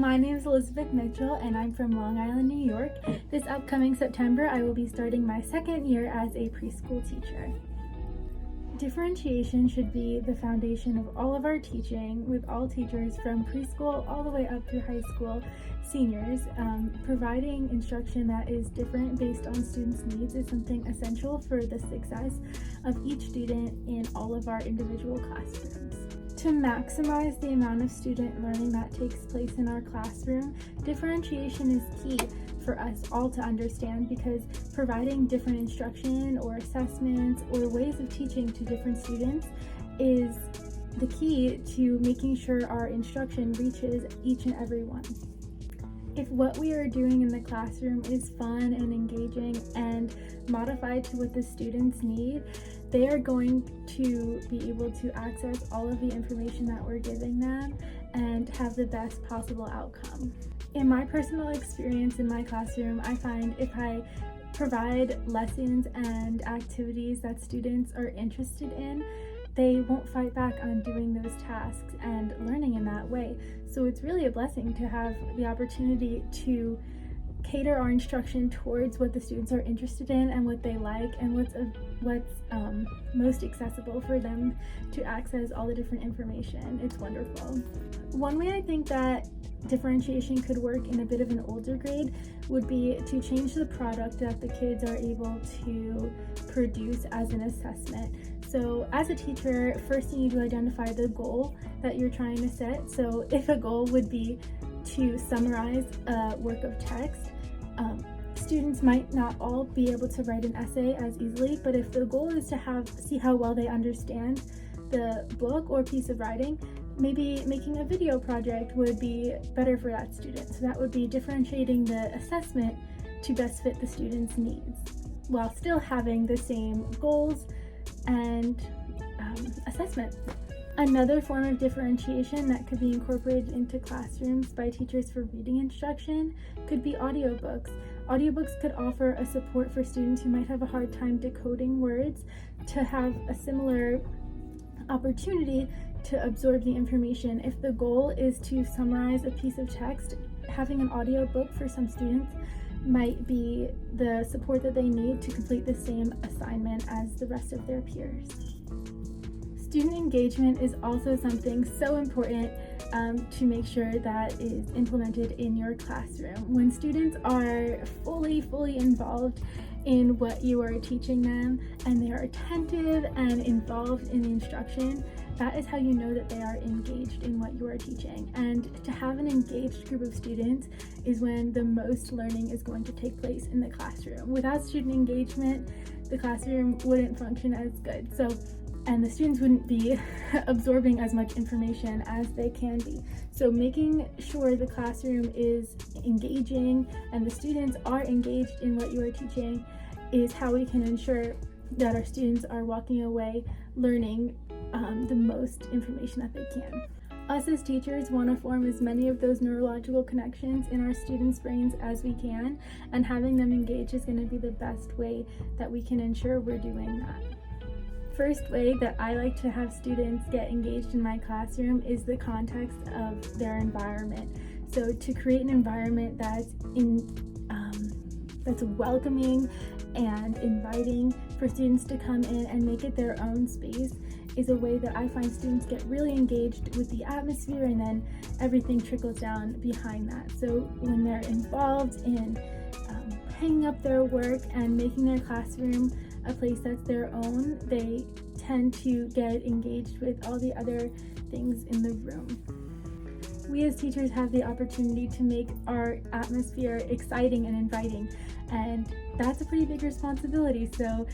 My name is Elizabeth Mitchell and I'm from Long Island, New York. This upcoming September, I will be starting my second year as a preschool teacher. Differentiation should be the foundation of all of our teaching, with all teachers from preschool all the way up through high school seniors. Providing instruction that is different based on students' needs is something essential for the success of each student in all of our individual classrooms. To maximize the amount of student learning that takes place in our classroom, differentiation is key for us all to understand, because providing different instruction or assessments or ways of teaching to different students is the key to making sure our instruction reaches each and every one. If what we are doing in the classroom is fun and engaging and modified to what the students need, they are going to be able to access all of the information that we're giving them and have the best possible outcome. In my personal experience in my classroom, I find if I provide lessons and activities that students are interested in, they won't fight back on doing those tasks and learning in that way. So it's really a blessing to have the opportunity to cater our instruction towards what the students are interested in and what they like, and what's most accessible for them to access all the different information. It's wonderful. One way I think that differentiation could work in a bit of an older grade would be to change the product that the kids are able to produce as an assessment. So as a teacher, first you need to identify the goal that you're trying to set. So if a goal would be to summarize a work of text, students might not all be able to write an essay as easily, but if the goal is to see how well they understand the book or piece of writing, maybe making a video project would be better for that student. So that would be differentiating the assessment to best fit the student's needs, while still having the same goals and assessment. Another form of differentiation that could be incorporated into classrooms by teachers for reading instruction could be audiobooks. Audiobooks could offer a support for students who might have a hard time decoding words to have a similar opportunity to absorb the information. If the goal is to summarize a piece of text, having an audiobook for some students might be the support that they need to complete the same assignment as the rest of their peers. Student engagement is also something so important to make sure that is implemented in your classroom. When students are fully involved in what you are teaching them, and they are attentive and involved in the instruction, that is how you know that they are engaged in what you are teaching. And to have an engaged group of students is when the most learning is going to take place in the classroom. Without student engagement, the classroom wouldn't function as good. And the students wouldn't be absorbing as much information as they can be. So making sure the classroom is engaging and the students are engaged in what you are teaching is how we can ensure that our students are walking away learning the most information that they can. Us as teachers want to form as many of those neurological connections in our students' brains as we can, and having them engaged is going to be the best way that we can ensure we're doing that. First way that I like to have students get engaged in my classroom is the context of their environment. So to create an environment that's welcoming and inviting for students to come in and make it their own space is a way that I find students get really engaged with the atmosphere, and then everything trickles down behind that. So when they're involved in hanging up their work and making their classroom a place that's their own, they tend to get engaged with all the other things in the room. We as teachers have the opportunity to make our atmosphere exciting and inviting, and that's a pretty big responsibility. So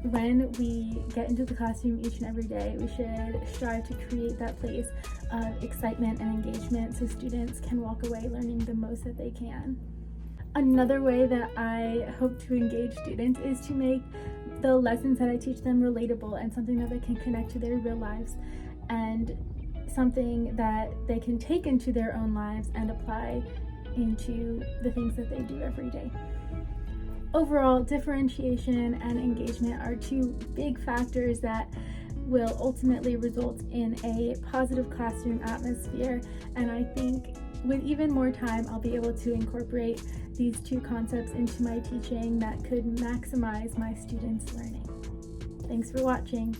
when we get into the classroom each and every day, we should strive to create that place of excitement and engagement so students can walk away learning the most that they can. Another way that I hope to engage students is to make the lessons that I teach them relatable and something that they can connect to their real lives, and something that they can take into their own lives and apply into the things that they do every day. Overall, differentiation and engagement are two big factors that will ultimately result in a positive classroom atmosphere, and I think with even more time, I'll be able to incorporate these two concepts into my teaching that could maximize my students' learning. Thanks for watching.